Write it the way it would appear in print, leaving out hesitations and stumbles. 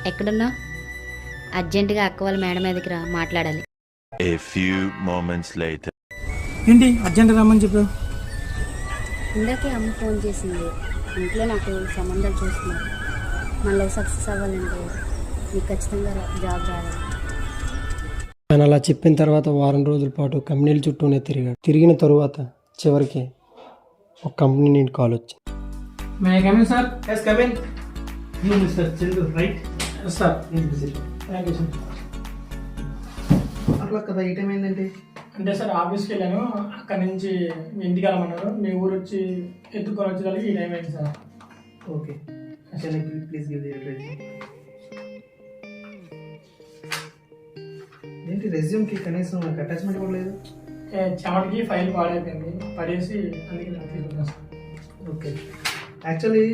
ఎక్కడున్నా? అర్జెంటుగా అక్క వాళ్ళ మేడ మీదకి రా, మాట్లాడాలి. A few moments later. ఏంటి అర్జెంట్ రమ్మని చెప్పావు? ఇందాకే అమ్మ ఫోన్ చేసింది. ఇంట్లో నాకు సంబంధాలు చూస్తున్నారు. మళ్ళీ సక్సెస్ అవ్వాలంటే నీకు ఖచ్చితంగా జాబ్ రావాలి. ఆయన అలా చెప్పిన తర్వాత వారం రోజుల పాటు కంపెనీల చుట్టూనే తిరిగాడు. తిరిగిన తరువాత చివరికి ఒక కంపెనీ నుండి కాల్ వచ్చింది. May I come in sir? Yes come in. You mister Chandu right? Yes sir. Please visit. Thank you sir. అట్లా కదా ఈ టైం ఏంటంటే? అంటే సార్ ఆఫీస్కి వెళ్ళాను, అక్కడి నుంచి మీ ఇంటికి వెళ్ళమన్నారు. మీ ఊరు వచ్చి ఎత్తుకొని వచ్చేదానికి ఈ టైం అయింది sir. Okay, please give the address. ఏంటి రెజ్యూమ్కి కనీసం అటాచ్మెంట్ కూడా లేదు? చెమటికి ఫైల్ పాడైపోయింది, పడేసి అందుకే నాకు తీసుకున్నాను సార్. Okay, actually